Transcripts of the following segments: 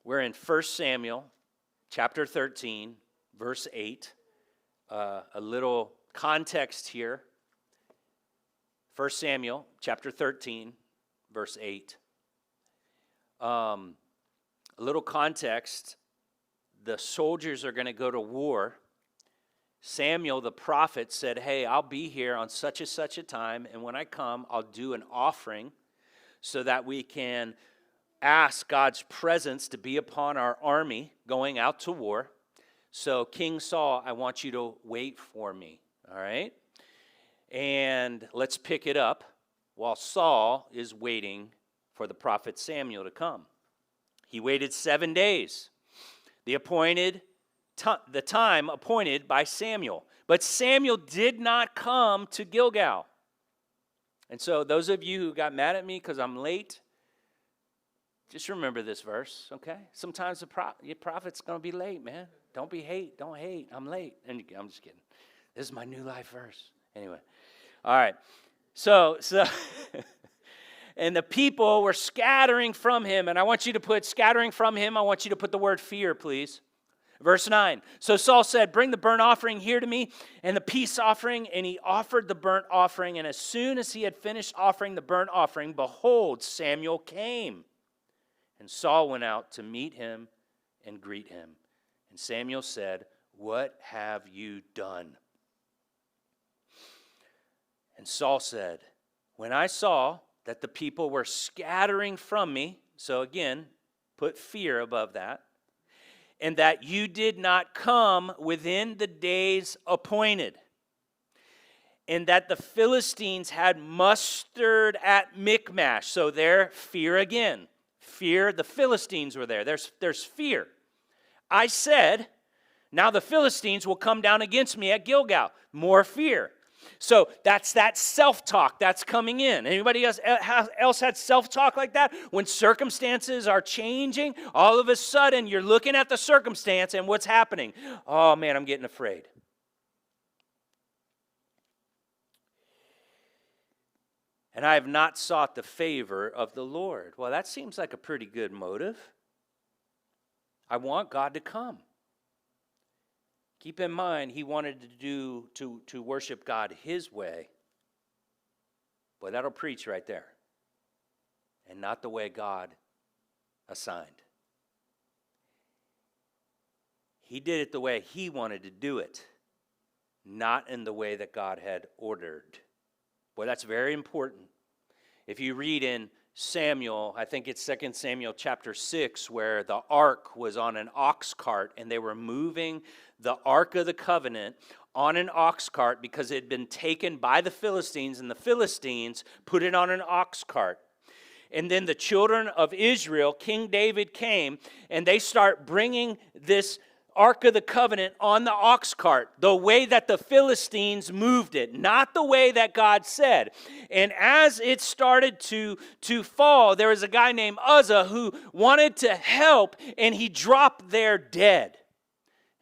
We're in 1 Samuel chapter 13, verse 8. A little context here. 1 Samuel chapter 13, verse 8. A little context. The soldiers are going to go to war. Samuel, the prophet, said, hey, I'll be here on such and such a time, and when I come, I'll do an offering so that we can ask God's presence to be upon our army going out to war. So King Saul, I want you to wait for me, all right? And let's pick it up while Saul is waiting for the prophet Samuel to come. He waited 7 days, the time appointed by Samuel. But Samuel did not come to Gilgal. And so those of you who got mad at me because I'm late, just remember this verse, okay? Sometimes your prophet's going to be late, man. Don't hate. I'm late. And I'm just kidding. This is my new life verse. Anyway. All right. So and the people were scattering from him. And I want you to put scattering from him. I want you to put the word fear, please. Verse 9. So Saul said, bring the burnt offering here to me and the peace offering. And he offered the burnt offering. And as soon as he had finished offering the burnt offering, behold, Samuel came. And Saul went out to meet him and greet him. And Samuel said, what have you done? And Saul said, when I saw that the people were scattering from me, so again, put fear above that, and that you did not come within the days appointed, and that the Philistines had mustered at Michmash, so there, fear again. Fear, the Philistines were there. There's fear. I said, now the Philistines will come down against me at Gilgal. More fear. So that's that self-talk that's coming in. Anybody else had self-talk like that? When circumstances are changing, all of a sudden you're looking at the circumstance and what's happening? Oh man, I'm getting afraid. And I have not sought the favor of the Lord. Well, that seems like a pretty good motive. I want God to come. Keep in mind, he wanted to worship God his way. Boy, that'll preach right there. And not the way God assigned. He did it the way he wanted to do it, not in the way that God had ordered. Boy, that's very important. If you read in Samuel, I think it's 2 Samuel chapter 6, where the ark was on an ox cart, and they were moving the Ark of the Covenant on an ox cart because it had been taken by the Philistines, and the Philistines put it on an ox cart. And then the children of Israel, King David came, and they start bringing this Ark of the Covenant on the ox cart, the way that the Philistines moved it, not the way that God said. And as it started to fall, there was a guy named Uzzah who wanted to help, and he dropped there dead.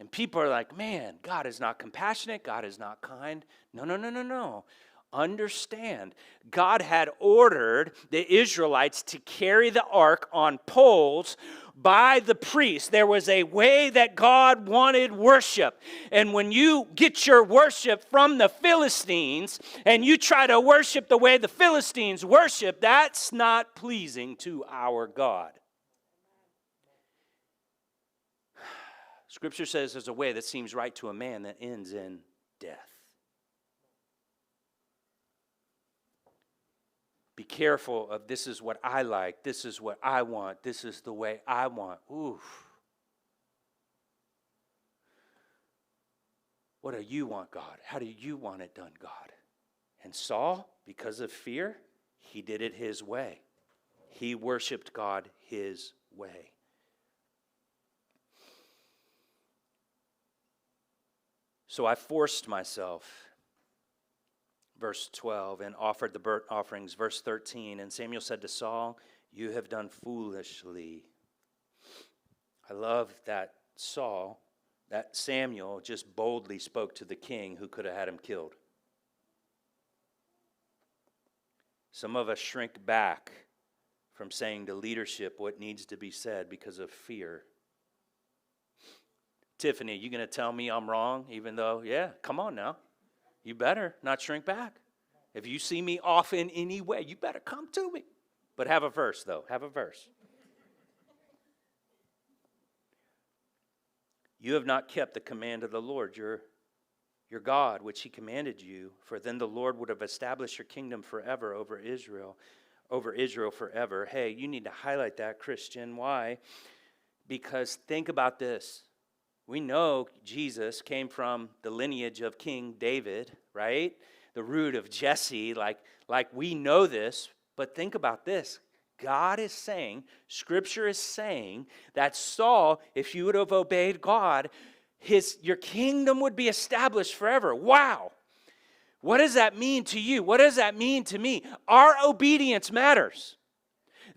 And people are like, man, God is not compassionate. God is not kind. No. Understand, God had ordered the Israelites to carry the ark on poles by the priest. There was a way that God wanted worship. And when you get your worship from the Philistines and you try to worship the way the Philistines worship, that's not pleasing to our God. Scripture says there's a way that seems right to a man that ends in death. Be careful of this is what I like, this is what I want, this is the way I want. Oof. What do you want, God? How do you want it done, God? And Saul, because of fear, he did it his way. He worshiped God his way. So I forced myself, verse 12, and offered the burnt offerings, verse 13. And Samuel said to Saul, you have done foolishly. I love that Samuel just boldly spoke to the king who could have had him killed. Some of us shrink back from saying to leadership what needs to be said because of fear. Tiffany, you going to tell me I'm wrong even though, yeah, come on now. You better not shrink back. If you see me off in any way, you better come to me. But have a verse, though. Have a verse. You have not kept the command of the Lord, your God, which he commanded you, for then the Lord would have established your kingdom forever over Israel forever. Hey, you need to highlight that, Christian. Why? Because think about this. We know Jesus came from the lineage of King David, right? The root of Jesse, like we know this, but think about this. God is saying, Scripture is saying that Saul, if you would have obeyed God, your kingdom would be established forever. Wow. What does that mean to you? What does that mean to me? Our obedience matters.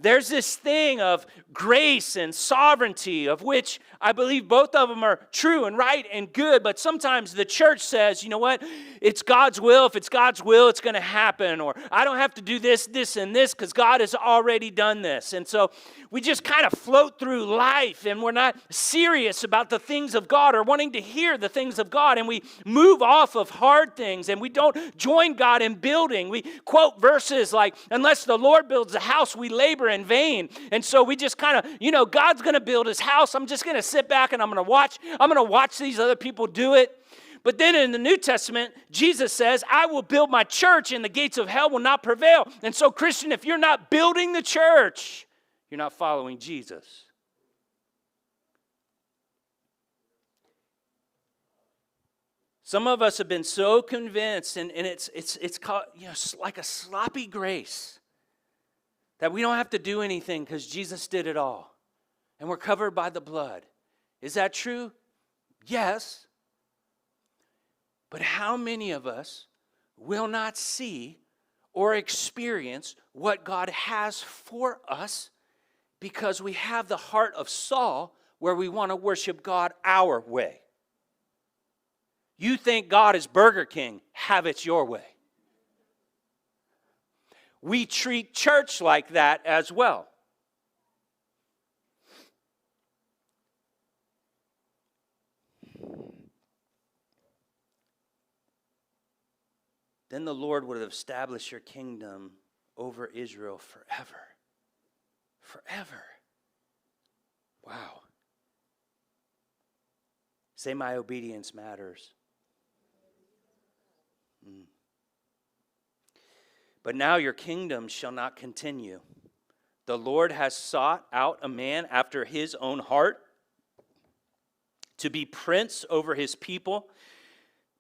There's this thing of grace and sovereignty, of which I believe both of them are true and right and good, but sometimes the church says, you know what, it's God's will. If it's God's will, it's going to happen, or I don't have to do this, this, and this because God has already done this. And so we just kind of float through life, and we're not serious about the things of God or wanting to hear the things of God, and we move off of hard things, and we don't join God in building. We quote verses like, unless the Lord builds a house, we labor in vain. And so we just kind of, God's going to build his house. I'm just going to sit back and I'm going to watch these other people do it. But then in the New Testament, Jesus says, I will build my church and the gates of hell will not prevail. And so, Christian, if you're not building the church, you're not following Jesus. Some of us have been so convinced, and it's called, like a sloppy grace, that we don't have to do anything because Jesus did it all. And we're covered by the blood. Is that true? Yes. But how many of us will not see or experience what God has for us because we have the heart of Saul where we want to worship God our way? You think God is Burger King, have it your way. We treat church like that as well. Then the Lord would have established your kingdom over Israel forever. Forever. Wow. Say, my obedience matters. But now your kingdom shall not continue. The Lord has sought out a man after his own heart to be prince over his people,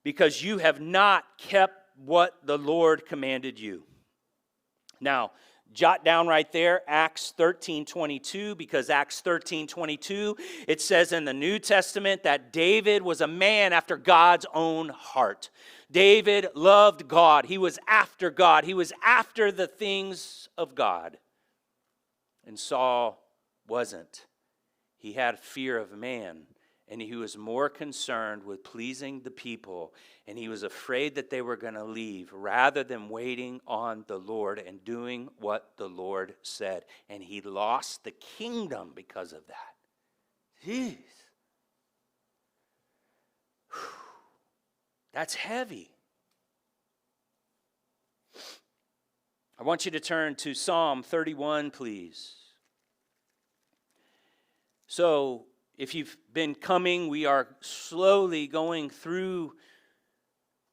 because you have not kept what the Lord commanded you. Now, jot down right there Acts 13:22, because Acts 13:22, it says in the New Testament that David was a man after God's own heart. David loved God. He was after God. He was after the things of God. And Saul wasn't. He had fear of man, and he was more concerned with pleasing the people, and he was afraid that they were going to leave rather than waiting on the Lord and doing what the Lord said. And he lost the kingdom because of that. Jeez. That's heavy. I want you to turn to Psalm 31, please. So, if you've been coming, we are slowly going through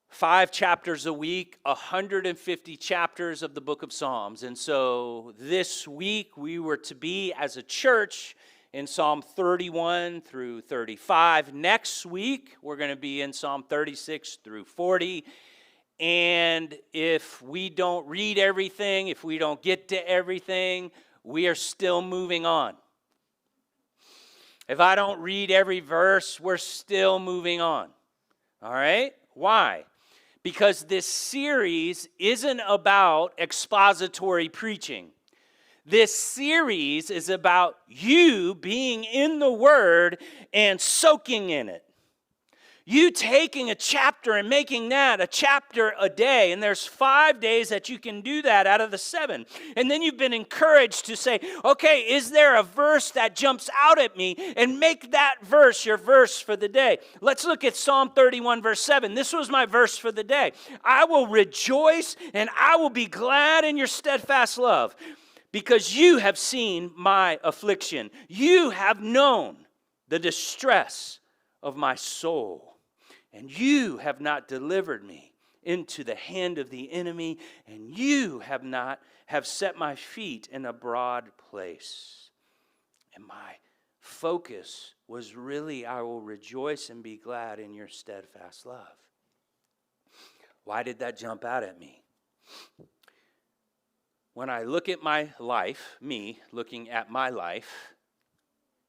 5 chapters a week, 150 chapters of the book of Psalms. And so this week we were to be as a church in Psalm 31 through 35. Next week we're going to be in Psalm 36 through 40. And if we don't read everything, if we don't get to everything, we are still moving on. If I don't read every verse, we're still moving on. All right? Why? Because this series isn't about expository preaching. This series is about you being in the Word and soaking in it. You taking a chapter and making that a chapter a day, and there's 5 days that you can do that out of the 7. And then you've been encouraged to say, okay, is there a verse that jumps out at me? And make that verse your verse for the day. Let's look at Psalm 31, verse 7. This was my verse for the day. I will rejoice and I will be glad in your steadfast love, because you have seen my affliction. You have known the distress of my soul. And you have not delivered me into the hand of the enemy, and you have set my feet in a broad place. And my focus was really, I will rejoice and be glad in your steadfast love. Why did that jump out at me? When I look at my life, me looking at my life,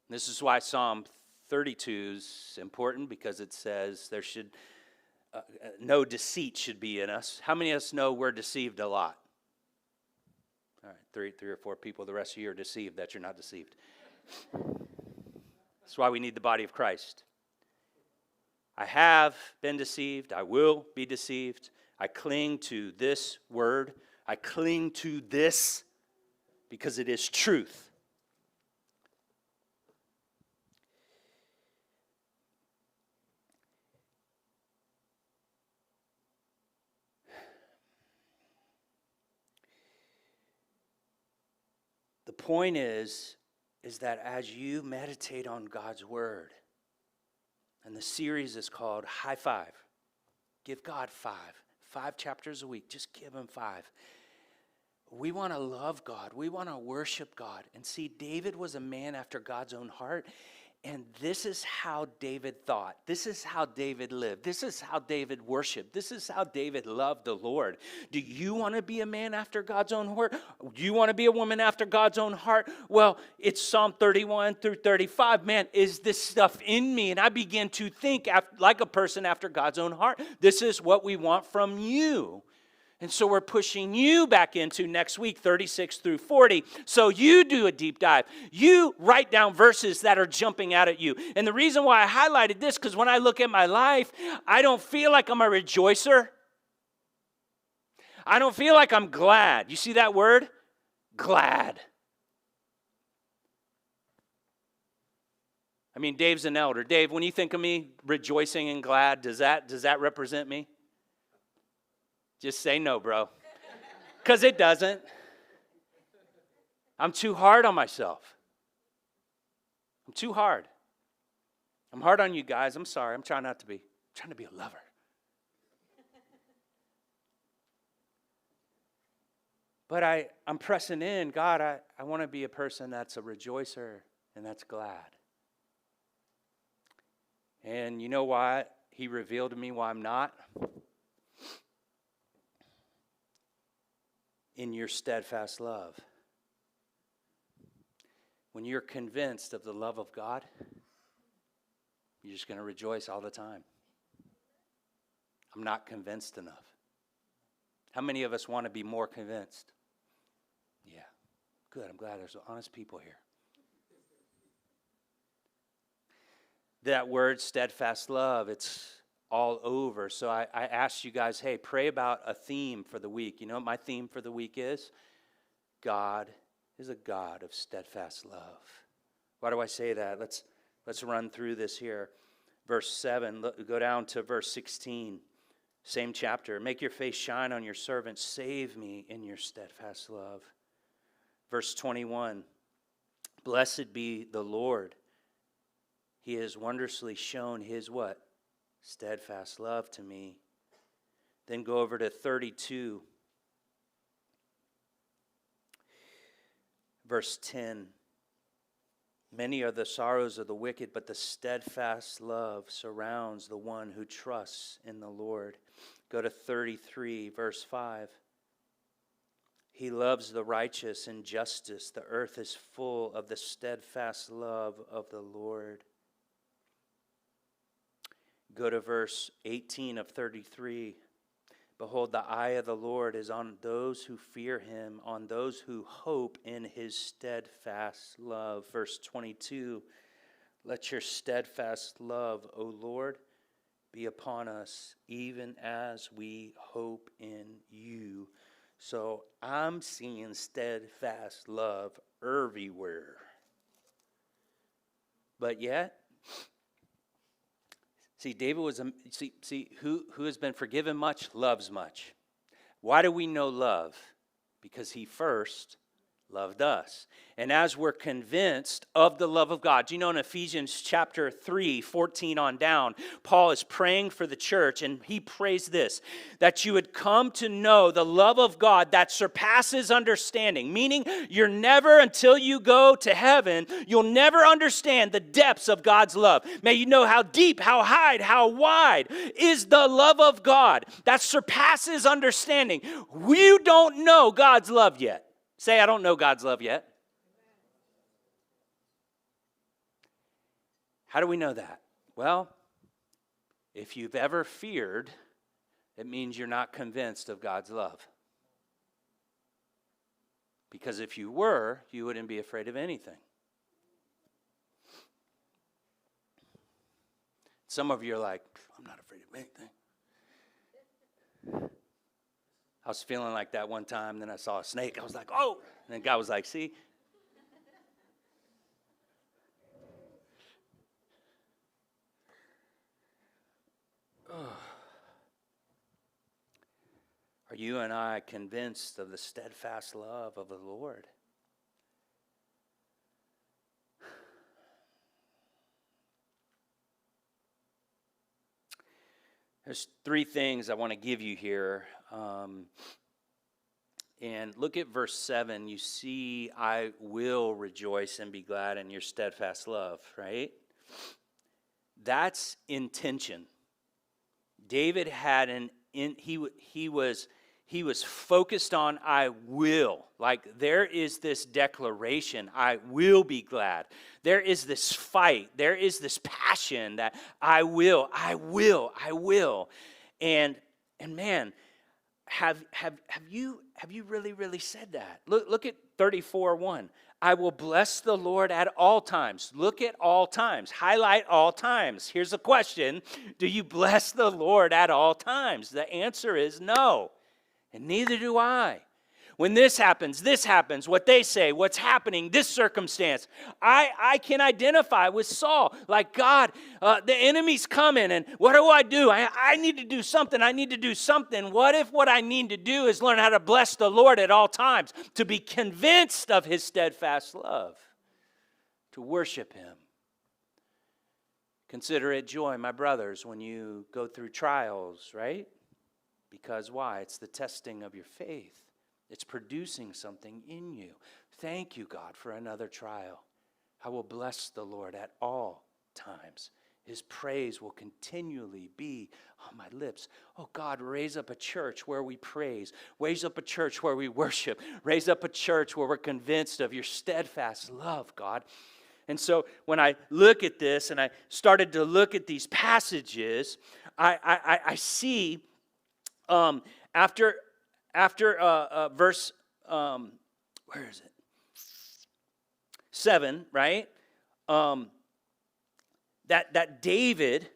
this is why Psalm 32 is important, because it says there should no deceit should be in us. How many of us know we're deceived a lot? All right, three or four people. The rest of you are deceived that you're not deceived. That's why we need the body of Christ. I have been deceived. I will be deceived. I cling to this word. I cling to this because it is truth. The point is that as you meditate on God's word, and the series is called High Five. Give God 5. 5 chapters a week. Just give him 5. We want to love God. We want to worship God. And see, David was a man after God's own heart. And this is how David thought. This is how David lived. This is how David worshiped. This is how David loved the Lord. Do you want to be a man after God's own heart? Do you want to be a woman after God's own heart? Well, it's Psalm 31 through 35. Man, is this stuff in me? And I begin to think like a person after God's own heart. This is what we want from you. And so we're pushing you back into next week, 36 through 40. So you do a deep dive. You write down verses that are jumping out at you. And the reason why I highlighted this, because when I look at my life, I don't feel like I'm a rejoicer. I don't feel like I'm glad. You see that word? Glad. I mean, Dave's an elder. Dave, when you think of me rejoicing and glad, does that represent me? Just say no, bro. Because it doesn't. I'm too hard on myself. I'm too hard. I'm hard on you guys. I'm sorry. I'm trying not to be. I'm trying to be a lover. But I'm pressing in. God, I want to be a person that's a rejoicer and that's glad. And you know why? He revealed to me why I'm not. In your steadfast love. When you're convinced of the love of God, you're just going to rejoice all the time. I'm not convinced enough. How many of us want to be more convinced? Yeah, good. I'm glad there's honest people here. That word, steadfast love, it's all over. So I asked you guys, hey, pray about a theme for the week. You know what my theme for the week is? God is a God of steadfast love. Why do I say that? Let's run through this here. Verse 7, go down to verse 16. Same chapter. Make your face shine on your servant. Save me in your steadfast love. Verse 21. Blessed be the Lord. He has wondrously shown his what? Steadfast love to me. Then go over to 32. Verse 10. Many are the sorrows of the wicked, but the steadfast love surrounds the one who trusts in the Lord. Go to 33, verse 5. He loves the righteous in justice. The earth is full of the steadfast love of the Lord. Go to verse 18 of 33. Behold, the eye of the Lord is on those who fear him, on those who hope in his steadfast love. Verse 22. Let your steadfast love, O Lord, be upon us, even as we hope in you. So I'm seeing steadfast love everywhere. But yet, see, David was, who has been forgiven much, loves much. Why do we know love? Because he first loved us. And as we're convinced of the love of God, you know, in Ephesians chapter 3, 14 on down, Paul is praying for the church, and he prays this, that you would come to know the love of God that surpasses understanding, meaning you're never, until you go to heaven, you'll never understand the depths of God's love. May you know how deep, how high, how wide is the love of God that surpasses understanding. You don't know God's love yet. Say, I don't know God's love yet. How do we know that? Well, if you've ever feared, it means you're not convinced of God's love. Because if you were, you wouldn't be afraid of anything. Some of you are like, I'm not afraid of anything. I was feeling like that one time, then I saw a snake. I was like, oh! And then God was like, see? Are you and I convinced of the steadfast love of the Lord? There's three things I want to give you here. And look at verse 7. You see, I will rejoice and be glad in your steadfast love, right? That's intention. David had he was focused on I will. Like there is this declaration, I will be glad. There is this fight. There is this passion that I will. And man, have you really said that? Look at 34:1. I will bless the Lord at all times. Look at all times. Highlight all times. Here's the question. Do you bless the Lord at all times? The answer is no. And neither do I. When this happens, what they say, what's happening, this circumstance, I can identify with Saul. Like, God, the enemy's coming, and what do? I need to do something. What if what I need to do is learn how to bless the Lord at all times, to be convinced of his steadfast love, to worship him? Consider it joy, my brothers, when you go through trials, right? Because why? It's the testing of your faith. It's producing something in you. Thank you, God, for another trial. I will bless the Lord at all times. His praise will continually be on my lips. Oh, God, raise up a church where we praise. Raise up a church where we worship. Raise up a church where we're convinced of your steadfast love, God. And so when I look at this and I started to look at these passages, I see after verse, where is it? 7, right? That David,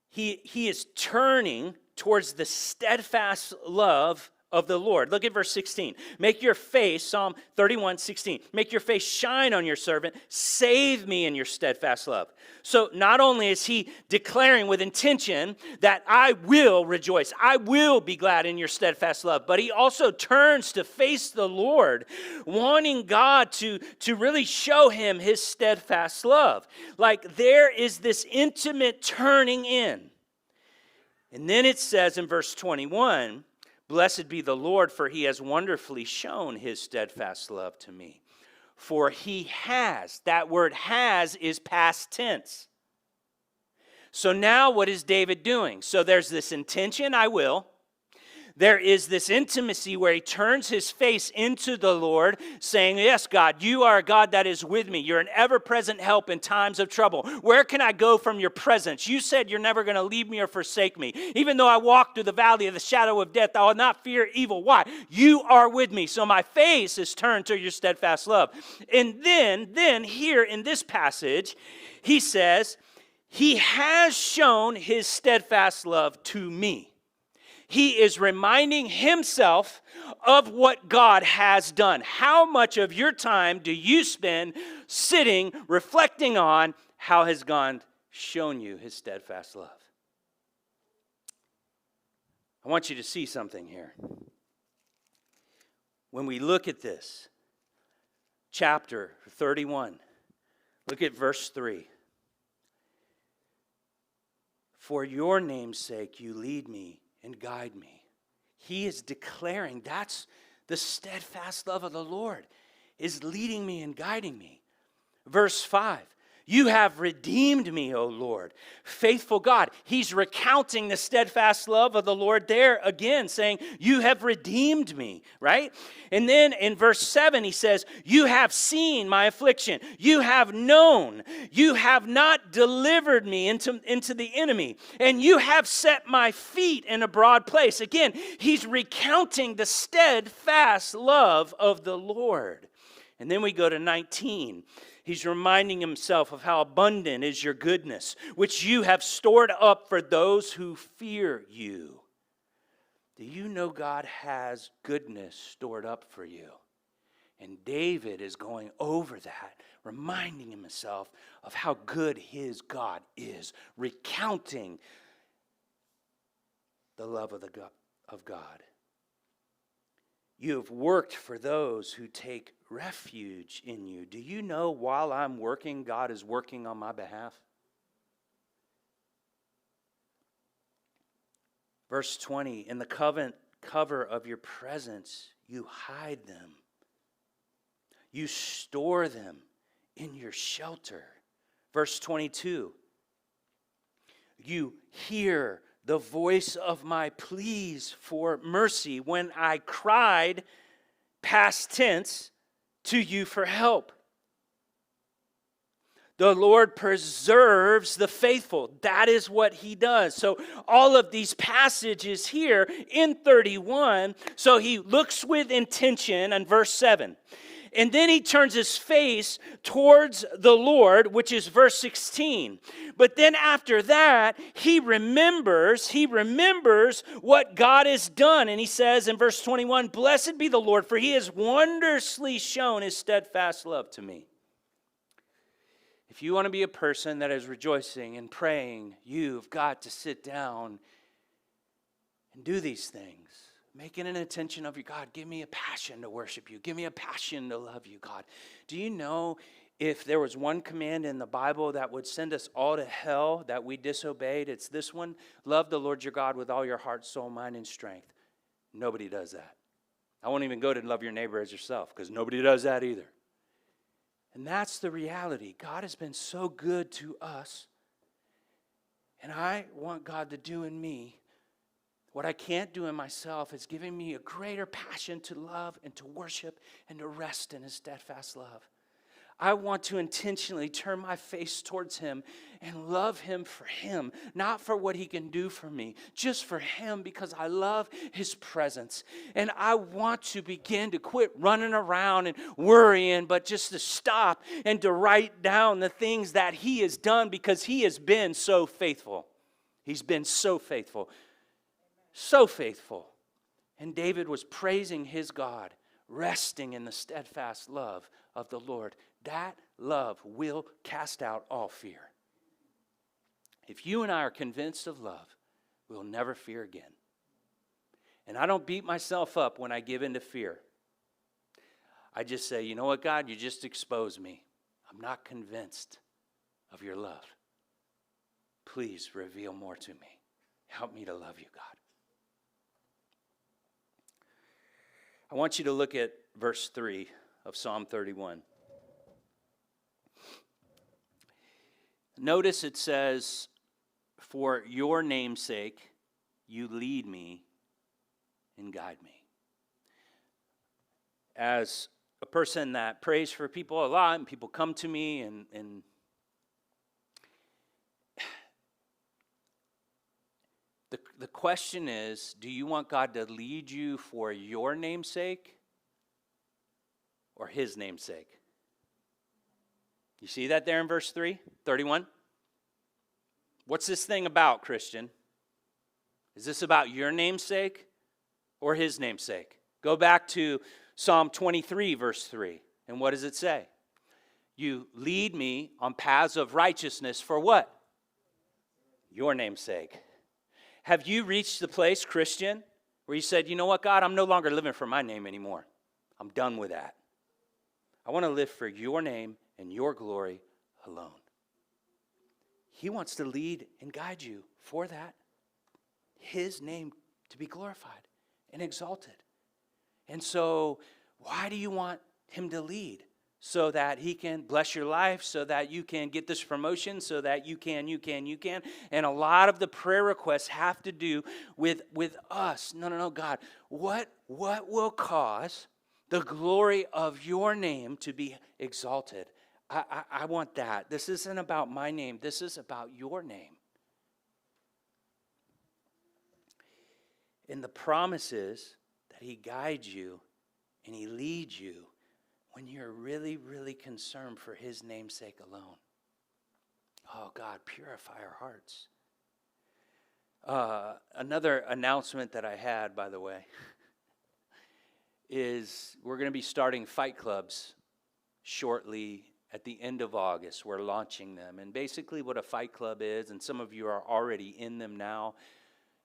he is turning towards the steadfast love of the Lord. Look at verse 16. Make your face, Psalm 31:16. Make your face shine on your servant. Save me in your steadfast love. So not only is he declaring with intention that I will rejoice, I will be glad in your steadfast love, but he also turns to face the Lord, wanting God to really show him his steadfast love. Like there is this intimate turning in. And then it says in verse 21, blessed be the Lord, for he has wonderfully shown his steadfast love to me. For he has, that word has is past tense. So now what is David doing? So there's this intention, I will. There is this intimacy where he turns his face into the Lord, saying, yes, God, you are a God that is with me. You're an ever-present help in times of trouble. Where can I go from your presence? You said you're never going to leave me or forsake me. Even though I walk through the valley of the shadow of death, I will not fear evil. Why? You are with me. So my face is turned to your steadfast love. And then here in this passage, he says, He has shown his steadfast love to me. He is reminding himself of what God has done. How much of your time do you spend sitting, reflecting on how has God shown you his steadfast love? I want you to see something here. When we look at this, chapter 31, look at verse 3. For your name's sake, you lead me and guide me. He is declaring that's the steadfast love of the Lord is leading me and guiding me. Verse 5. You have redeemed me, O Lord, faithful God. He's recounting the steadfast love of the Lord there again, saying, you have redeemed me, right? And then in verse 7, he says, you have seen my affliction. You have known. You have not delivered me into the enemy. And you have set my feet in a broad place. Again, he's recounting the steadfast love of the Lord. And then we go to 19. He's reminding himself of how abundant is your goodness, which you have stored up for those who fear you. Do you know God has goodness stored up for you? And David is going over that, reminding himself of how good his God is, recounting the love of God. You have worked for those who take refuge in you. Do you know while I'm working, God is working on my behalf? Verse 20, in the cover of your presence, you hide them. You store them in your shelter. Verse 22, you hear the voice of my pleas for mercy when I cried, past tense, to you for help. The Lord preserves the faithful. That is what he does. So all of these passages here in 31, so he looks with intention in verse 7. And then he turns his face towards the Lord, which is verse 16. But then after that, he remembers what God has done. And he says in verse 21, blessed be the Lord, for he has wondrously shown his steadfast love to me. If you want to be a person that is rejoicing and praying, you've got to sit down and do these things. Make it an intention of your God. Give me a passion to worship you. Give me a passion to love you, God. Do you know if there was one command in the Bible that would send us all to hell that we disobeyed, it's this one. Love the Lord your God with all your heart, soul, mind, and strength. Nobody does that. I won't even go to love your neighbor as yourself because nobody does that either. And that's the reality. God has been so good to us. And I want God to do in me what I can't do in myself, is giving me a greater passion to love and to worship and to rest in his steadfast love. I want to intentionally turn my face towards him and love him for him, not for what he can do for me, just for him because I love his presence. And I want to begin to quit running around and worrying, but just to stop and to write down the things that he has done because he has been so faithful. He's been so faithful. So faithful. And David was praising his God, resting in the steadfast love of the Lord. That love will cast out all fear. If you and I are convinced of love, we'll never fear again. And I don't beat myself up when I give in to fear. I just say, you know what, God, you just exposed me. I'm not convinced of your love. Please reveal more to me. Help me to love you, God. I want you to look at verse 3 of Psalm 31. Notice it says, for your name's sake, you lead me and guide me. As a person that prays for people a lot, and people come to me and the question is, do you want God to lead you for your name's sake or his name's sake? You see that there in verse 3, 31? What's this thing about, Christian? Is this about your namesake or his namesake? Go back to Psalm 23, verse 3. And what does it say? You lead me on paths of righteousness for what? Your namesake. Have you reached the place, Christian, where you said, you know what, God, I'm no longer living for my name anymore. I'm done with that. I want to live for your name and your glory alone. He wants to lead and guide you for that. His name to be glorified and exalted. And so, why do you want him to lead? So that he can bless your life, so that you can get this promotion, so that you can. And a lot of the prayer requests have to do with us. No, God. What will cause the glory of your name to be exalted? I want that. This isn't about my name. This is about your name. And the promise is that he guides you and he leads you when you're really, really concerned for his name's sake alone. Oh, God, purify our hearts. Another announcement that I had, by the way, is we're going to be starting fight clubs shortly at the end of August. We're launching them. And basically what a fight club is, and some of you are already in them now,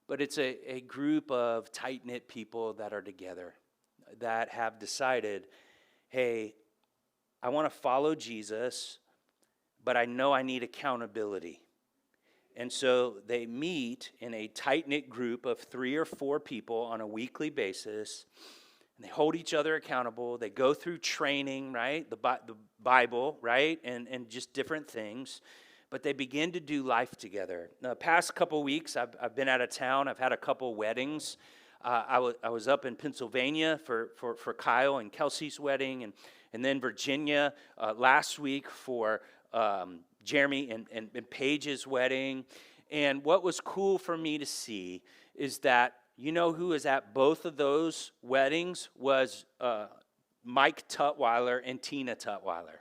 but it's a group of tight-knit people that are together that have decided, hey, I want to follow Jesus, but I know I need accountability. And so they meet in a tight-knit group of 3 or 4 people on a weekly basis, and they hold each other accountable. They go through training, right, the Bible, right, and just different things. But they begin to do life together. The past couple weeks, I've been out of town. I've had a couple weddings. I was up in Pennsylvania for Kyle and Kelsey's wedding, and then Virginia last week for Jeremy and Paige's wedding. And what was cool for me to see is that, you know who was at both of those weddings was Mike Tutwiler and Tina Tutwiler.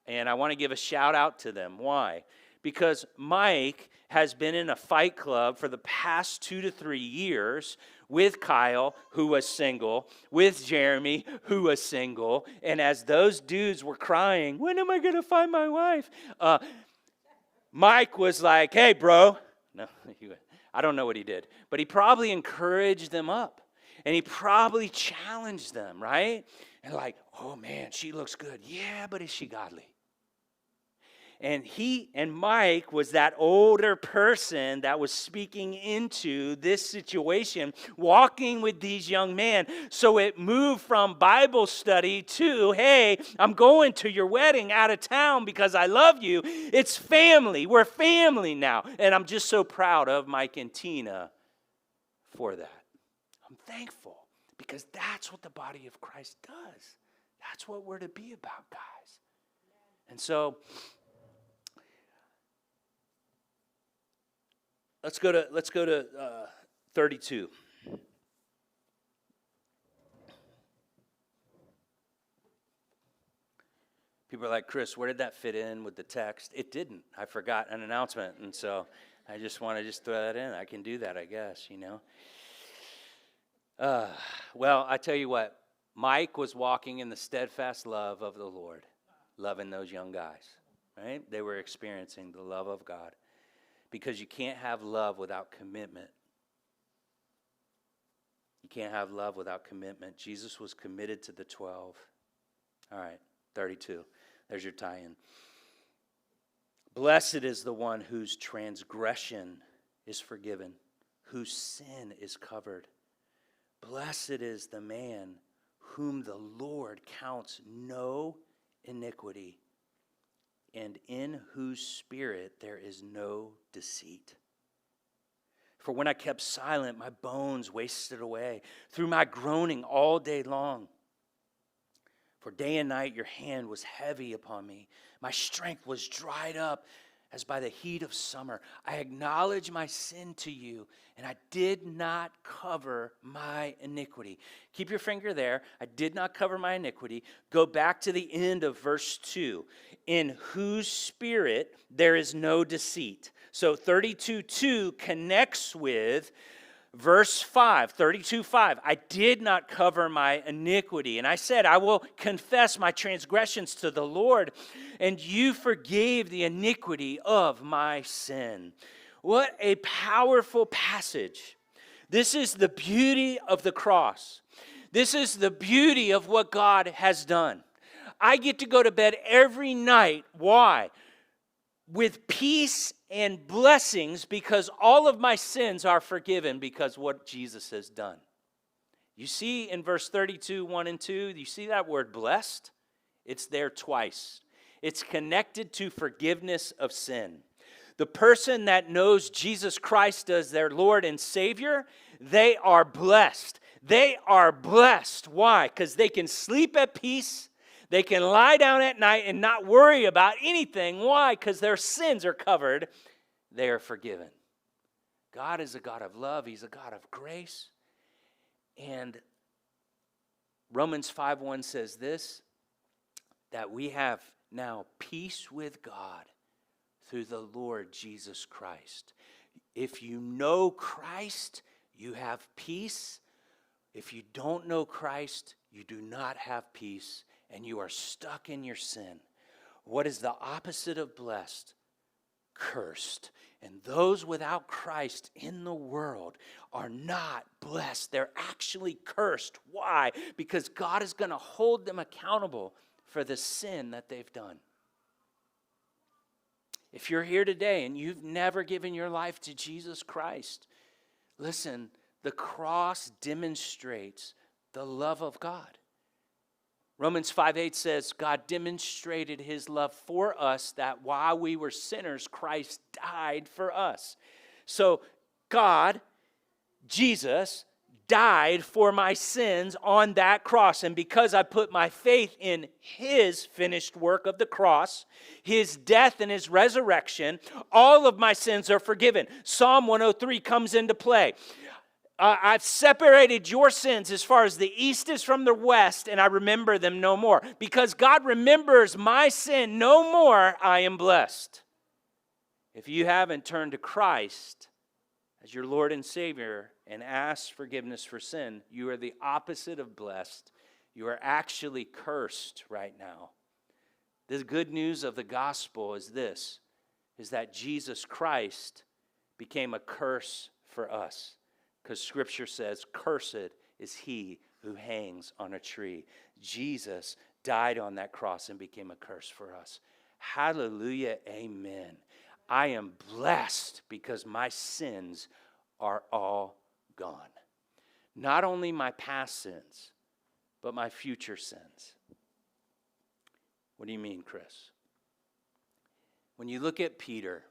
And I want to give a shout out to them. Why? Because Mike has been in a fight club for the past 2 to 3 years with Kyle, who was single, with Jeremy, who was single. And as those dudes were crying, when am I going to find my wife? Mike was like, hey, bro. No, I don't know what he did. But he probably encouraged them up. And he probably challenged them, right? And like, oh, man, she looks good. Yeah, but is she godly? And Mike was that older person that was speaking into this situation, walking with these young men. So it moved from Bible study to, hey, I'm going to your wedding out of town because I love you. It's family. We're family now. And I'm just so proud of Mike and Tina for that. I'm thankful because that's what the body of Christ does. That's what we're to be about, guys. And so Let's go to 32. People are like, Chris, where did that fit in with the text? It didn't. I forgot an announcement, and so I just want to throw that in. I can do that, I guess, you know. Well, I tell you what, Mike was walking in the steadfast love of the Lord, loving those young guys, right? They were experiencing the love of God. Because you can't have love without commitment. You can't have love without commitment. Jesus was committed to the 12. All right, 32. There's your tie-in. Blessed is the one whose transgression is forgiven, whose sin is covered. Blessed is the man whom the Lord counts no iniquity, and in whose spirit there is no deceit. For when I kept silent, my bones wasted away through my groaning all day long. For day and night your hand was heavy upon me. My strength was dried up as by the heat of summer. I acknowledge my sin to you, and I did not cover my iniquity. Keep your finger there. I did not cover my iniquity. Go back to the end of verse 2. In whose spirit there is no deceit. So 32:2 connects with verse 5, 32:5, I did not cover my iniquity. And I said, I will confess my transgressions to the Lord, and you forgave the iniquity of my sin. What a powerful passage. This is the beauty of the cross. This is the beauty of what God has done. I get to go to bed every night. Why? With peace and blessings, because all of my sins are forgiven because what Jesus has done. You see in verse 32, 1 and 2, you see that word blessed? It's there twice. It's connected to forgiveness of sin. The person that knows Jesus Christ as their Lord and Savior, they are blessed. They are blessed. Why? Because they can sleep at peace. They can lie down at night and not worry about anything. Why? Because their sins are covered. They are forgiven. God is a God of love. He's a God of grace. And Romans 5:1 says this, that we have now peace with God through the Lord Jesus Christ. If you know Christ, you have peace. If you don't know Christ, you do not have peace, and you are stuck in your sin. What is the opposite of blessed? Cursed. And those without Christ in the world are not blessed. They're actually cursed. Why? Because God is going to hold them accountable for the sin that they've done. If you're here today and you've never given your life to Jesus Christ, listen, the cross demonstrates the love of God. Romans 5:8 says, God demonstrated his love for us, that while we were sinners, Christ died for us. So God, Jesus, died for my sins on that cross. And because I put my faith in his finished work of the cross, his death and his resurrection, all of my sins are forgiven. Psalm 103 comes into play. I've separated your sins as far as the east is from the west, and I remember them no more. Because God remembers my sin no more, I am blessed. If you haven't turned to Christ as your Lord and Savior and asked forgiveness for sin, you are the opposite of blessed. You are actually cursed right now. The good news of the gospel is this, is that Jesus Christ became a curse for us. Because Scripture says, cursed is he who hangs on a tree. Jesus died on that cross and became a curse for us. Hallelujah, amen. I am blessed because my sins are all gone. Not only my past sins, but my future sins. What do you mean, Chris? When you look at Peter,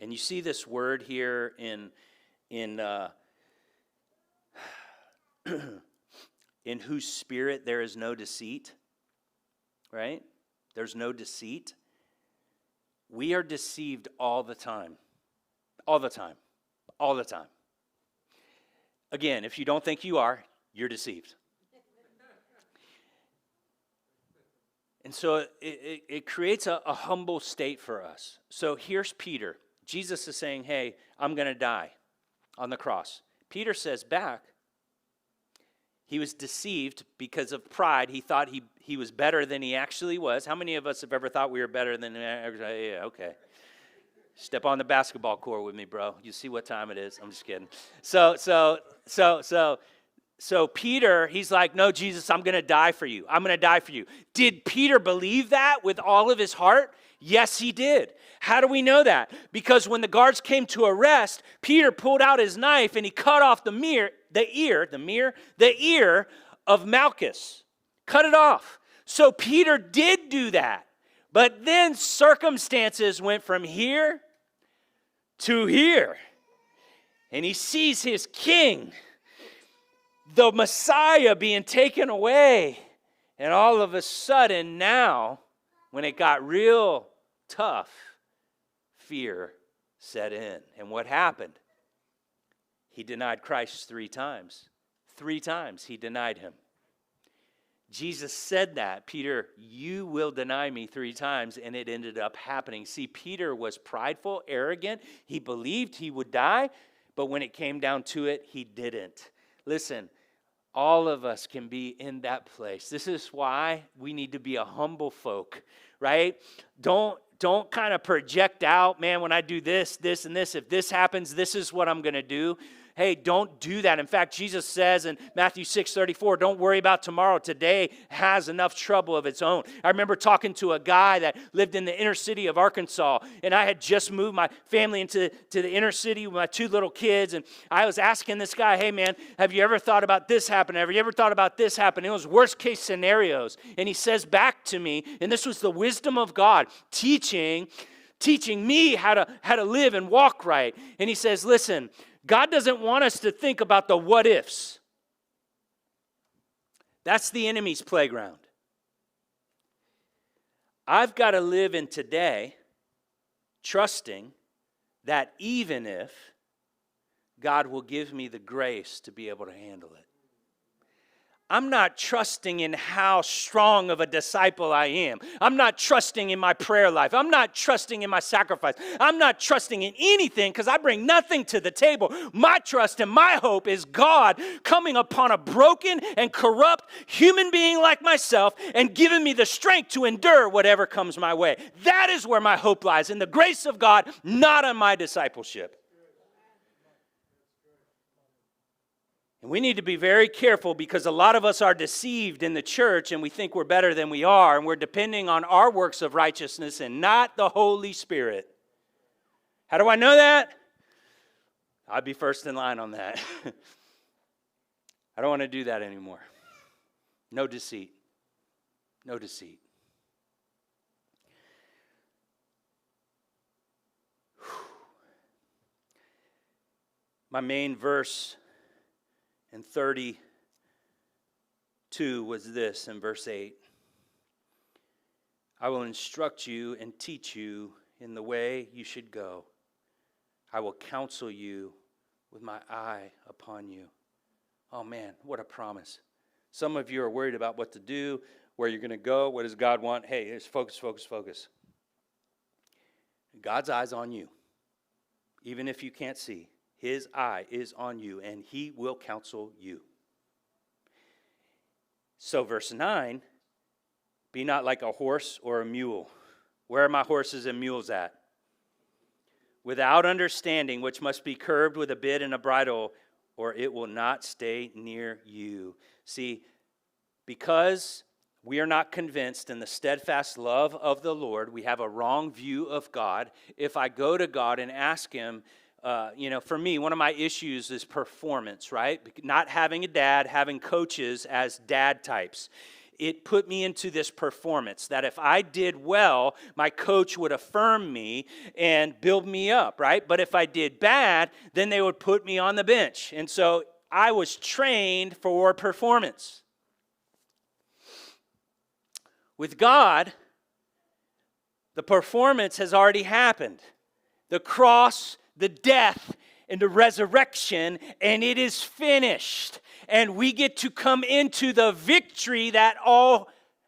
and you see this word here in whose spirit there is no deceit, right? There's no deceit. We are deceived all the time. All the time. All the time. Again, if you don't think you are, you're deceived. And so it creates a humble state for us. So here's Peter. Jesus is saying, hey, I'm going to die on the cross. Peter says back, he was deceived because of pride. He thought he was better than he actually was. How many of us have ever thought we were better than, yeah, okay. Step on the basketball court with me, bro. You see what time it is. I'm just kidding. So Peter, he's like, no, Jesus, I'm going to die for you. I'm going to die for you. Did Peter believe that with all of his heart? Yes, he did. How do we know that? Because when the guards came to arrest, Peter pulled out his knife and he cut off the ear of Malchus. Cut it off. So Peter did do that. But then circumstances went from here to here. And he sees his king, the Messiah, being taken away. And all of a sudden now, when it got real tough, fear set in. And what happened? He denied Christ 3 times. 3 times he denied him. Jesus said that, Peter, you will deny me 3 times, and it ended up happening. See, Peter was prideful, arrogant. He believed he would die, but when it came down to it, he didn't. Listen, all of us can be in that place. This is why we need to be a humble folk, right? Don't kind of project out, man, when I do this, this, and this, if this happens, this is what I'm going to do. Hey, don't do that. In fact, Jesus says in Matthew 6:34, don't worry about tomorrow. Today has enough trouble of its own. I remember talking to a guy that lived in the inner city of Arkansas, and I had just moved my family into the inner city with my 2 little kids, and I was asking this guy, hey, man, have you ever thought about this happening? Have you ever thought about this happening? It was worst case scenarios. And he says back to me, and this was the wisdom of God, teaching me how to live and walk right. And he says, listen, God doesn't want us to think about the what ifs. That's the enemy's playground. I've got to live in today, trusting that even if God will give me the grace to be able to handle it. I'm not trusting in how strong of a disciple I am. I'm not trusting in my prayer life. I'm not trusting in my sacrifice. I'm not trusting in anything because I bring nothing to the table. My trust and my hope is God coming upon a broken and corrupt human being like myself and giving me the strength to endure whatever comes my way. That is where my hope lies, in the grace of God, not on my discipleship. And we need to be very careful because a lot of us are deceived in the church and we think we're better than we are, and we're depending on our works of righteousness and not the Holy Spirit. How do I know that? I'd be first in line on that. I don't want to do that anymore. No deceit. No deceit. My main verse in 32 was this, in verse 8. I will instruct you and teach you in the way you should go. I will counsel you with my eye upon you. Oh man, what a promise. Some of you are worried about what to do, where you're going to go, what does God want? Hey, here's focus, focus, focus. God's eye's on you, even if you can't see. His eye is on you, and he will counsel you. So verse 9, be not like a horse or a mule. Where are my horses and mules at? Without understanding, which must be curbed with a bit and a bridle, or it will not stay near you. See, because we are not convinced in the steadfast love of the Lord, we have a wrong view of God. If I go to God and ask him, for me, one of my issues is performance, right? Not having a dad, having coaches as dad types. It put me into this performance that if I did well, my coach would affirm me and build me up, right? But if I did bad, then they would put me on the bench. And so I was trained for performance. With God, the performance has already happened. The cross, the death, and the resurrection, and it is finished. And we get to come into the victory that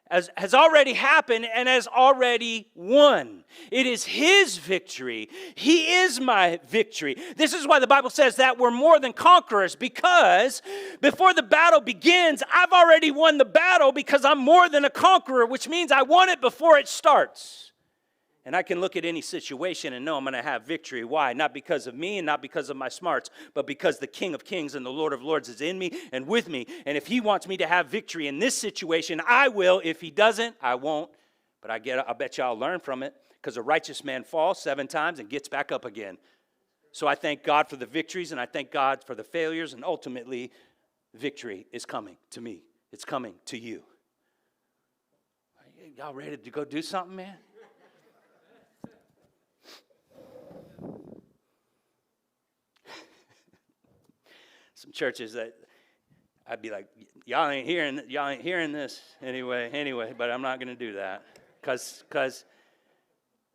has already happened and has already won. It is his victory. He is my victory. This is why the Bible says that we're more than conquerors, because before the battle begins, I've already won the battle because I'm more than a conqueror, which means I won it before it starts. And I can look at any situation and know I'm going to have victory. Why? Not because of me and not because of my smarts, but because the King of Kings and the Lord of Lords is in me and with me. And if he wants me to have victory in this situation, I will. If he doesn't, I won't. But I bet you I'll learn from it, because a righteous man falls 7 times and gets back up again. So I thank God for the victories, and I thank God for the failures, and ultimately, victory is coming to me. It's coming to you. Y'all ready to go do something, man? Some churches that I'd be like, y'all ain't hearing this anyway, but I'm not going to do that because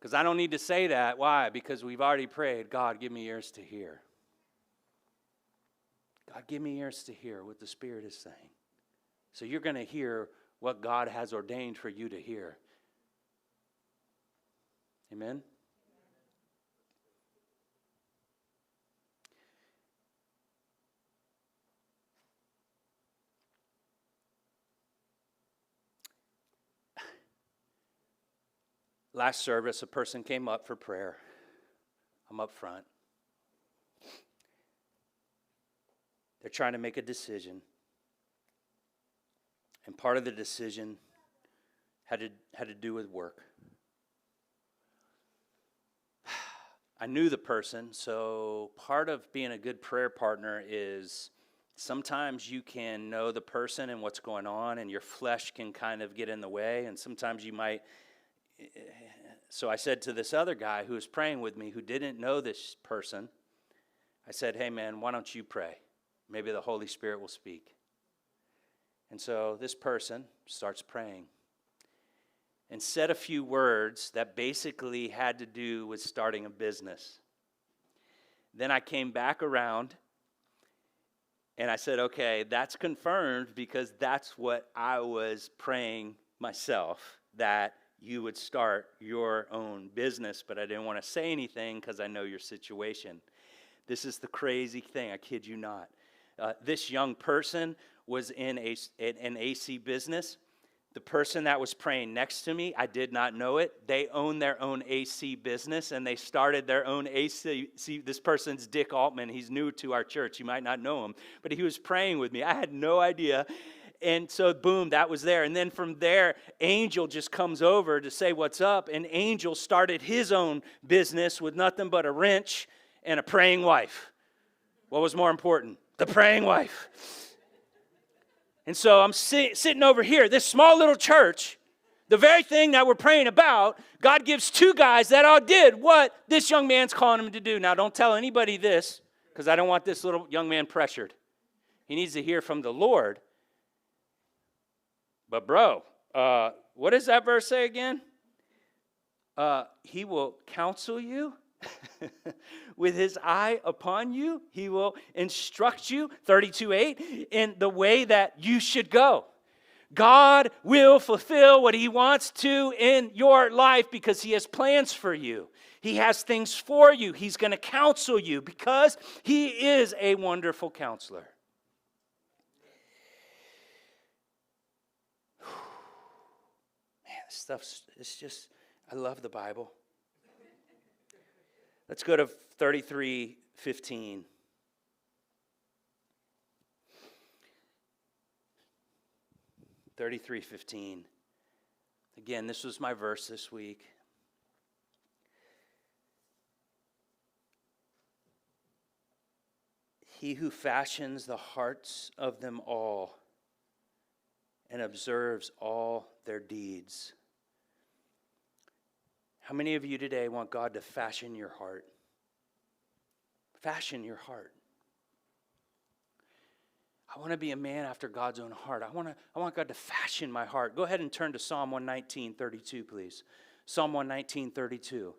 Because I don't need to say that. Why? Because we've already prayed, God, give me ears to hear. God, give me ears to hear what the Spirit is saying. So you're going to hear what God has ordained for you to hear. Amen? Last service, a person came up for prayer. I'm up front. They're trying to make a decision. And part of the decision had to do with work. I knew the person, so part of being a good prayer partner is sometimes you can know the person and what's going on, and your flesh can kind of get in the way, and sometimes you might. So I said to this other guy who was praying with me, who didn't know this person, I said, hey man, why don't you pray? Maybe the Holy Spirit will speak. And so this person starts praying and said a few words that basically had to do with starting a business. Then I came back around and I said, okay, that's confirmed because that's what I was praying myself, that you would start your own business, but I didn't want to say anything because I know your situation. This is the crazy thing, I kid you not. This young person was in an AC business. The person that was praying next to me, I did not know it. They own their own AC business, and they started their own AC. See, this person's Dick Altman. He's new to our church. You might not know him, but he was praying with me. I had no idea. And so, boom, that was there. And then from there, Angel just comes over to say what's up. And Angel started his own business with nothing but a wrench and a praying wife. What was more important? The praying wife. And so I'm sitting over here, this small little church, the very thing that we're praying about, God gives two guys that all did what this young man's calling them to do. Now, don't tell anybody this, because I don't want this little young man pressured. He needs to hear from the Lord. But bro, what does that verse say again? He will counsel you with his eye upon you. He will instruct you, 32:8, in the way that you should go. God will fulfill what he wants to in your life because he has plans for you. He has things for you. He's going to counsel you because he is a wonderful counselor. Stuff, it's just, I love the Bible. Let's go to 33:15. Again, this was my verse this week. He who fashions the hearts of them all and observes all their deeds. How many of you today want God to fashion your heart? Fashion your heart. I want to be a man after God's own heart. I want God to fashion my heart. Go ahead and turn to Psalm 119:32, please. Psalm 119:32.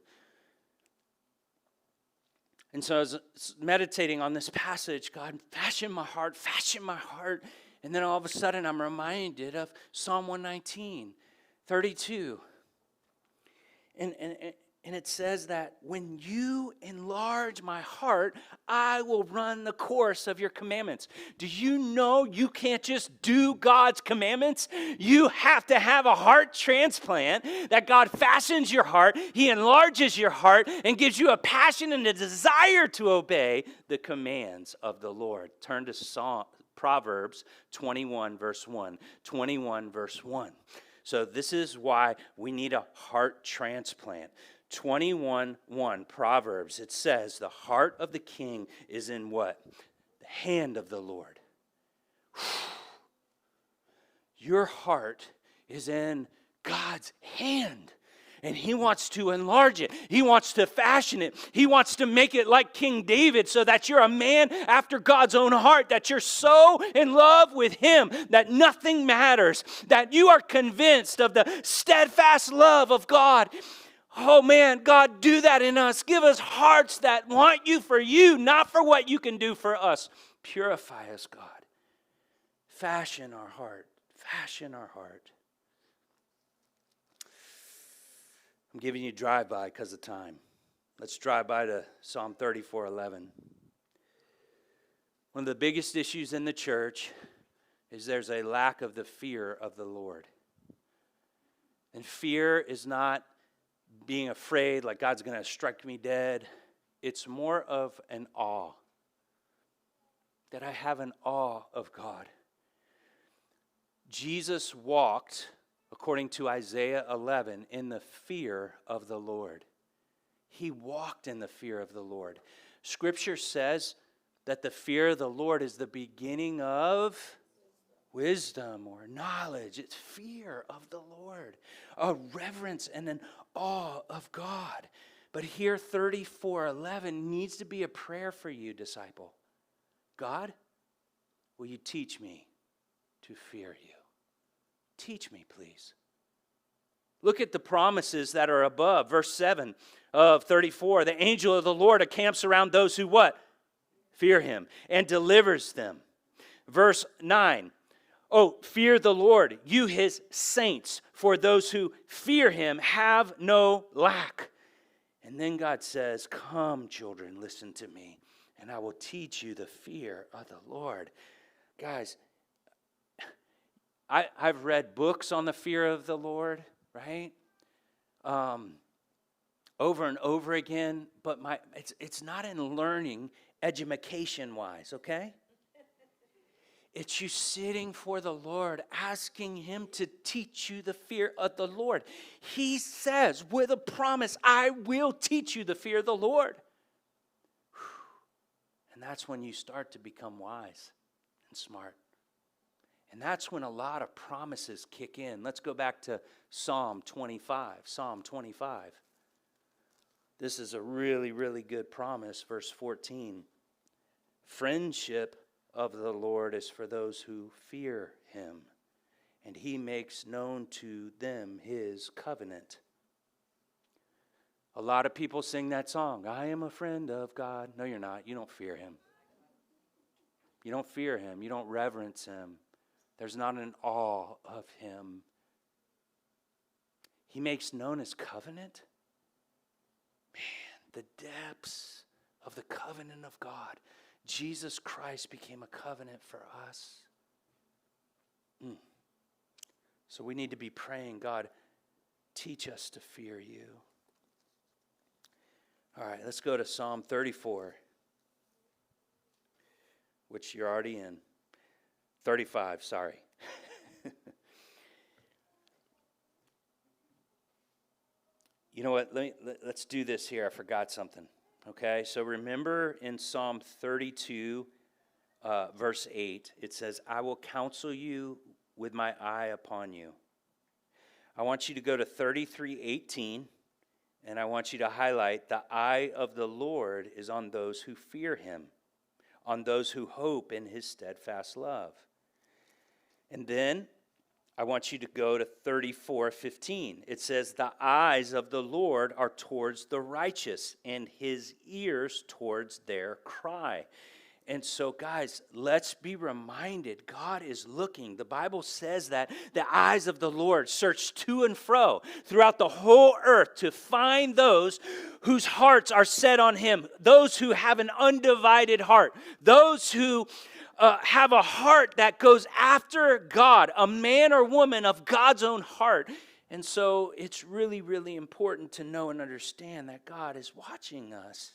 And so I was meditating on this passage, God, fashion my heart, fashion my heart. And then all of a sudden I'm reminded of Psalm 119:32. And it says that when you enlarge my heart, I will run the course of your commandments. Do you know you can't just do God's commandments? You have to have a heart transplant, that God fashions your heart, he enlarges your heart, and gives you a passion and a desire to obey the commands of the Lord. Turn to Proverbs 21, verse 1. 21, verse 1. So this is why we need a heart transplant. 21:1, Proverbs, it says, the heart of the king is in what? The hand of the Lord. Your heart is in God's hand. And he wants to enlarge it. He wants to fashion it. He wants to make it like King David so that you're a man after God's own heart, that you're so in love with him that nothing matters, that you are convinced of the steadfast love of God. Oh man, God, do that in us. Give us hearts that want you for you, not for what you can do for us. Purify us, God. Fashion our heart. Fashion our heart. I'm giving you drive-by because of time. Let's drive by to Psalm 34:11. One of the biggest issues in the church is there's a lack of the fear of the Lord. And fear is not being afraid like God's going to strike me dead. It's more of an awe. That I have an awe of God. Jesus walked, according to Isaiah 11, in the fear of the Lord. He walked in the fear of the Lord. Scripture says that the fear of the Lord is the beginning of wisdom or knowledge. It's fear of the Lord, a reverence and an awe of God. But here 34:11 needs to be a prayer for you, disciple. God, will you teach me to fear you? Teach me, please. Look at the promises that are above. Verse 7 of 34. The angel of the Lord encamps around those who what? Fear him and delivers them. Verse 9. Oh, fear the Lord, you his saints, for those who fear him have no lack. And then God says, come, children, listen to me, and I will teach you the fear of the Lord. Guys, I've read books on the fear of the Lord, right? Over and over again, but it's not in learning education-wise, okay? It's you sitting for the Lord, asking him to teach you the fear of the Lord. He says, with a promise, I will teach you the fear of the Lord. And that's when you start to become wise and smart. And that's when a lot of promises kick in. Let's go back to Psalm 25. Psalm 25. This is a really, really good promise. Verse 14. Friendship of the Lord is for those who fear him, and he makes known to them his covenant. A lot of people sing that song, I am a friend of God. No, you're not. You don't fear him. You don't fear him. You don't reverence him. There's not an awe of him. He makes known his covenant. Man, the depths of the covenant of God. Jesus Christ became a covenant for us. So we need to be praying, God, teach us to fear you. All right, let's go to Psalm 34, which you're already in. 35, sorry. You know what? Let's do this here. I forgot something. Okay, so remember in Psalm 32, verse 8, it says, I will counsel you with my eye upon you. I want you to go to 33:18, and I want you to highlight, the eye of the Lord is on those who fear him, on those who hope in his steadfast love. And then I want you to go to 34:15. It says, the eyes of the Lord are towards the righteous, and his ears towards their cry. And so, guys, let's be reminded, God is looking. The Bible says that the eyes of the Lord search to and fro throughout the whole earth to find those whose hearts are set on him, those who have an undivided heart, those who have a heart that goes after God, a man or woman of God's own heart. And so it's really, really important to know and understand that God is watching us.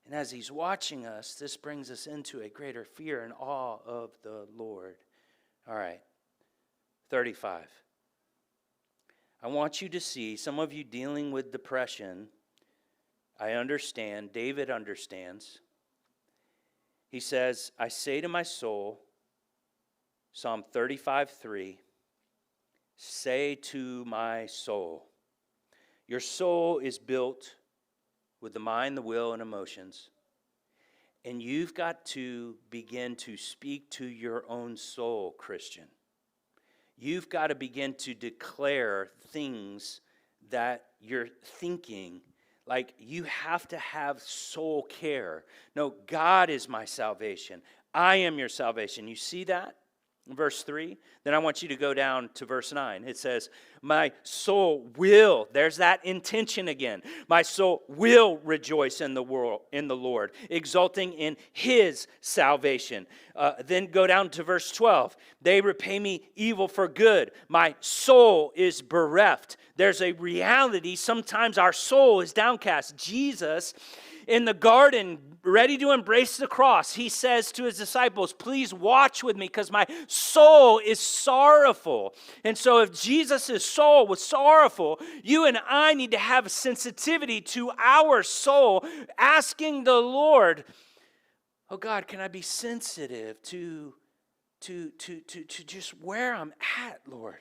And as he's watching us, this brings us into a greater fear and awe of the Lord. All right, 35. I want you to see, some of you dealing with depression, I understand, David understands. He says, I say to my soul, Psalm 35:3, say to my soul, your soul is built with the mind, the will, and emotions. And you've got to begin to speak to your own soul, Christian. You've got to begin to declare things that you're thinking like you have to have soul care. No, God is my salvation. I am your salvation. You see that? Verse 3. Then I want you to go down to verse 9. It says, my soul will, there's that intention again. My soul will rejoice in the Lord, exulting in his salvation. Then go down to verse 12. They repay me evil for good. My soul is bereft. There's a reality. Sometimes our soul is downcast. Jesus, in the garden, ready to embrace the cross, he says to his disciples, please watch with me because my soul is sorrowful. And so if Jesus' soul was sorrowful, you and I need to have a sensitivity to our soul, asking the Lord, oh God, can I be sensitive to just where I'm at, Lord?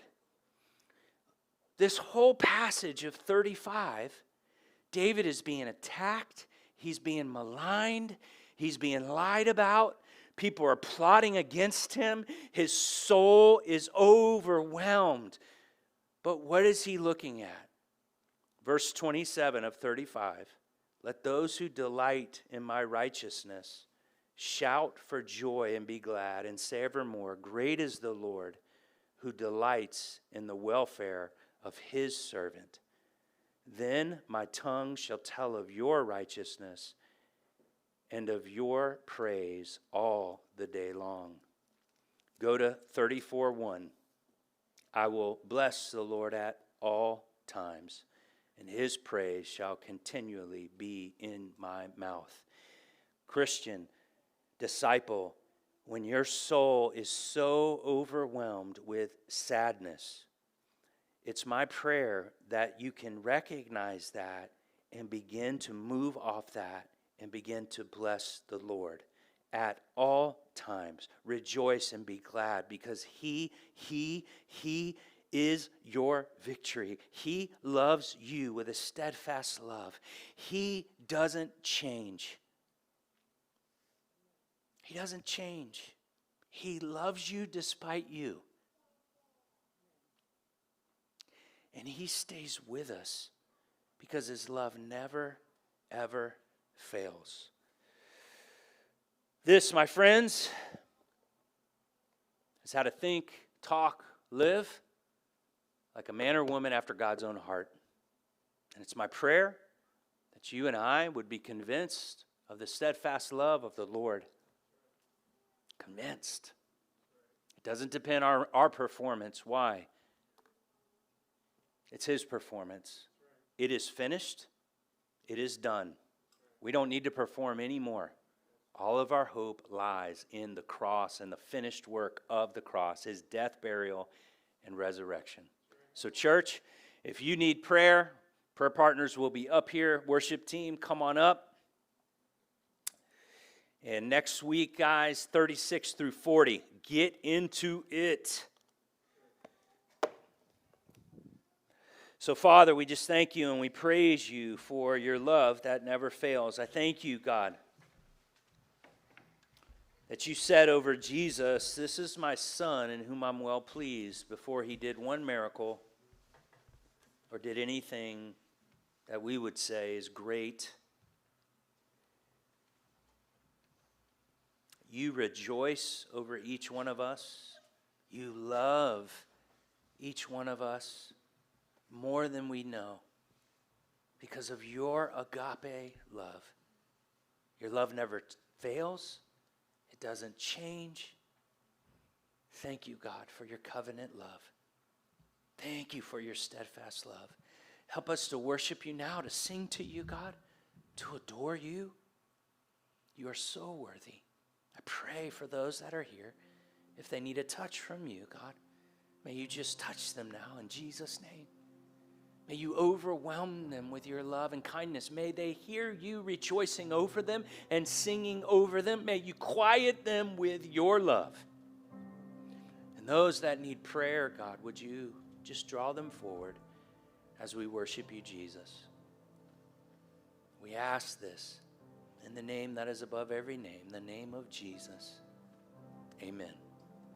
This whole passage of 35, David is being attacked. He's being maligned. He's being lied about. People are plotting against him. His soul is overwhelmed. But what is he looking at? Verse 27 of 35. Let those who delight in my righteousness shout for joy and be glad and say evermore, great is the Lord who delights in the welfare of his servant. Then my tongue shall tell of your righteousness and of your praise all the day long. Go to 34:1. I will bless the Lord at all times, and his praise shall continually be in my mouth. Christian, disciple, when your soul is so overwhelmed with sadness, it's my prayer that you can recognize that and begin to move off that and begin to bless the Lord at all times. Rejoice and be glad because He is your victory. He loves you with a steadfast love. He doesn't change. He doesn't change. He loves you despite you. And He stays with us because His love never, ever fails. This, my friends, is how to think, talk, live like a man or woman after God's own heart. And it's my prayer that you and I would be convinced of the steadfast love of the Lord. Convinced. It doesn't depend on our performance. Why? It's His performance. It is finished. It is done. We don't need to perform anymore. All of our hope lies in the cross and the finished work of the cross, His death, burial, and resurrection. So church, if you need prayer, prayer partners will be up here. Worship team, come on up. And next week, guys, 36 through 40, get into it. So, Father, we just thank you and we praise you for your love that never fails. I thank you, God, that you said over Jesus, this is my Son in whom I'm well pleased, before He did one miracle or did anything that we would say is great. You rejoice over each one of us. You love each one of us more than we know because of your agape love. Your love never fails. It doesn't change. Thank you, God, for your covenant love. Thank you for your steadfast love. Help us to worship you now, to sing to you, God, to adore you. You are so worthy. I pray for those that are here. If they need a touch from you, God, may you just touch them now in Jesus' name. May you overwhelm them with your love and kindness. May they hear you rejoicing over them and singing over them. May you quiet them with your love. And those that need prayer, God, would you just draw them forward as we worship you, Jesus. We ask this in the name that is above every name, the name of Jesus. Amen.